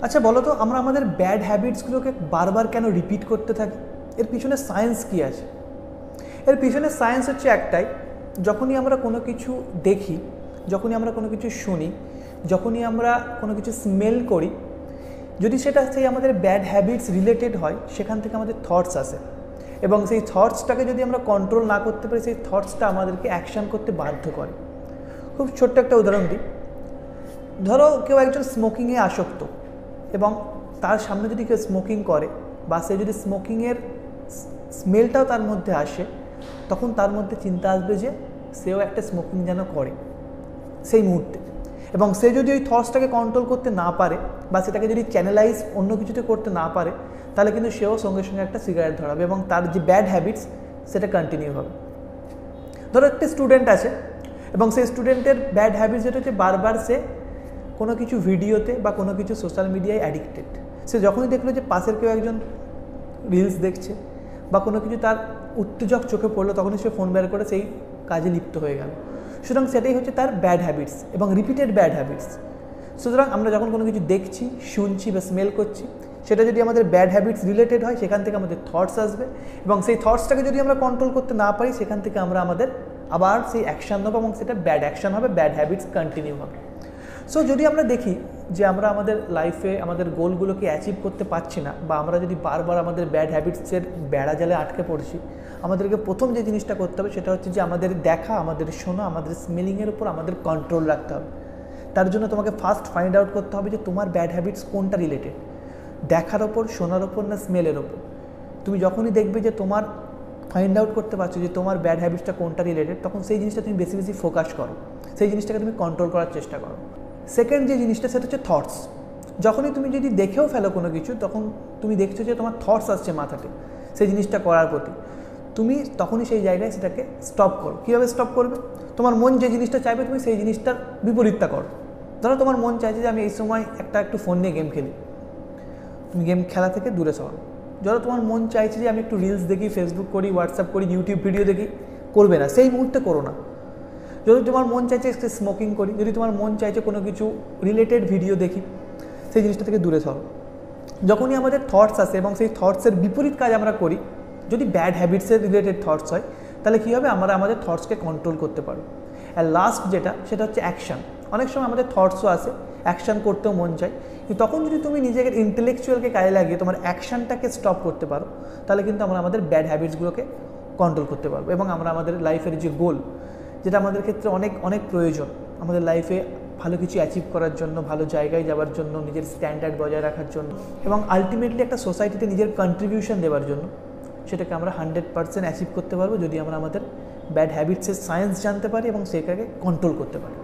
আচ্ছা বলো তো, আমরা আমাদের ব্যাড হ্যাবিটসগুলোকে বারবার কেন রিপিট করতে থাকি? এর পিছনে সায়েন্স কী আছে? এর পিছনে সায়েন্স হচ্ছে একটাই, যখনই আমরা কোনো কিছু দেখি, যখনই আমরা কোনো কিছু শুনি, যখনই আমরা কোনো কিছু স্মেল করি, যদি সেটা সেই আমাদের ব্যাড হ্যাবিটস রিলেটেড হয়, সেখান থেকে আমাদের থটস আসে, এবং সেই থটসটাকে যদি আমরা কন্ট্রোল না করতে পারি, সেই থটসটা আমাদেরকে অ্যাকশান করতে বাধ্য করে। খুব ছোট্ট একটা উদাহরণ দিই। ধরো কেউ একজন স্মোকিংয়ে আসক্ত, এবং তার সামনে যদি কেউ স্মোকিং করে, বা সে যদি স্মোকিংয়ের স্মেলটাও তার মধ্যে আসে, তখন তার মধ্যে চিন্তা আসবে যে সেও একটা স্মোকিং যেন করে সেই মুহূর্তে। এবং সে যদি ওই থটসটাকে কন্ট্রোল করতে না পারে, বা সেটাকে যদি চ্যানেলাইজ অন্য কিছুতে করতে না পারে, তাহলে কিন্তু সেও সঙ্গে সঙ্গে একটা সিগারেট ধরাবে, এবং তার যে ব্যাড হ্যাবিটস সেটা কন্টিনিউ হবে। ধরো একটা স্টুডেন্ট আছে, এবং সেই স্টুডেন্টের ব্যাড হ্যাবিটস যেটা হচ্ছে বারবার সে কোনো কিছু ভিডিওতে বা কোনো কিছু সোশ্যাল মিডিয়ায় অ্যাডিক্টেড। সে যখনই দেখলো যে পাশের কেউ একজন রিলস দেখছে বা কোনো কিছু তার উত্তেজক চোখে পড়লো, তখনই সে ফোন বের করে সেই কাজে লিপ্ত হয়ে গেল। সুতরাং সেটাই হচ্ছে তার ব্যাড হ্যাবিটস, এবং রিপিটেড ব্যাড হ্যাবিটস। সুতরাং আমরা যখন কোনো কিছু দেখছি, শুনছি বা স্মেল করছি, সেটা যদি আমাদের ব্যাড হ্যাবিটস রিলেটেড হয়, সেখান থেকে আমাদের থটস আসবে, এবং সেই থটসটাকে যদি আমরা কন্ট্রোল করতে না পারি, সেখান থেকে আমরা আমাদের আবার সেই অ্যাকশান নেবো, এবং সেটা ব্যাড অ্যাকশান হবে, ব্যাড হ্যাবিটস কন্টিনিউ হবে। সো যদি আমরা দেখি যে আমরা আমাদের লাইফে আমাদের গোলগুলোকে অ্যাচিভ করতে পারছি না, বা আমরা যদি বারবার আমাদের ব্যাড হ্যাবিটসের বেড়া জালে আটকে পড়ছি, আমাদেরকে প্রথম যে জিনিসটা করতে হবে সেটা হচ্ছে যে আমাদের দেখা, আমাদের শোনা, আমাদের স্মেলিংয়ের উপর আমাদের কন্ট্রোল রাখতে হবে। তার জন্য তোমাকে ফার্স্ট ফাইন্ড আউট করতে হবে যে তোমার ব্যাড হ্যাবিটস কোনটা রিলেটেড, দেখার ওপর, শোনার ওপর, না স্মেলের ওপর। তুমি যখনই দেখবে যে তোমার ফাইন্ড আউট করতে পারছো যে তোমার ব্যাড হ্যাবিটসটা কোনটা রিলেটেড, তখন সেই জিনিসটা তুমি বেশি বেশি ফোকাস করো, সেই জিনিসটাকে তুমি কন্ট্রোল করার চেষ্টা করো। সেকেন্ড যে জিনিসটা সেটা হচ্ছে থটস। যখনই তুমি যদি দেখেও ফেলো কোনো কিছু, তখন তুমি দেখছো যে তোমার থটস আসছে মাথাতে সেই জিনিসটা করার প্রতি, তুমি তখনই সেই জায়গায় সেটাকে স্টপ করো। কীভাবে স্টপ করবে? তোমার মন যে জিনিসটা চাইবে, তুমি সেই জিনিসটার বিপরীতটা করো। ধরো তোমার মন চাইছে যে আমি এই সময় একটু ফোন নিয়ে গেম খেলি, তুমি গেম খেলা থেকে দূরে সরো। ধরো তোমার মন চাইছে যে আমি একটু রিলস দেখি, ফেসবুক করি, হোয়াটসঅ্যাপ করি, ইউটিউব ভিডিও দেখি, করবে না, সেই মুহূর্তে করো না। যদি তোমার মন চাইছে স্মোকিং করি, যদি তোমার মন চাইছে কোনো কিছু রিলেটেড ভিডিও দেখি, সেই জিনিসটা থেকে দূরে সরো। যখনই আমাদের থটস আসে এবং সেই থটসের বিপরীত কাজ আমরা করি, যদি ব্যাড হ্যাবিটসের রিলেটেড থটস হয়, তাহলে কী হবে? আমরা আমাদের থটসকে কন্ট্রোল করতে পারবো। আর লাস্ট যেটা, সেটা হচ্ছে অ্যাকশান। অনেক সময় আমাদের থটসও আসে, অ্যাকশান করতেও মন চায়, কিন্তু তখন যদি তুমি নিজেকে ইন্টেলেকচুয়ালকে কাজে লাগিয়ে তোমার অ্যাকশানটাকে স্টপ করতে পারো, তাহলে কিন্তু আমরা আমাদের ব্যাড হ্যাবিটসগুলোকে কন্ট্রোল করতে পারবো, এবং আমরা আমাদের লাইফের যে গোল, যেটা আমাদের ক্ষেত্রে অনেক অনেক প্রয়োজন আমাদের লাইফে ভালো কিছু অ্যাচিভ করার জন্য, ভালো জায়গায় যাওয়ার জন্য, নিজের স্ট্যান্ডার্ড বজায় রাখার জন্য, এবং আলটিমেটলি একটা সোসাইটিতে নিজের কন্ট্রিবিউশন দেওয়ার জন্য, সেটাকে আমরা 100% অ্যাচিভ করতে পারবো যদি আমরা আমাদের ব্যাড হ্যাবিটসের সায়েন্স জানতে পারি এবং সেটাকে কন্ট্রোল করতে পারি।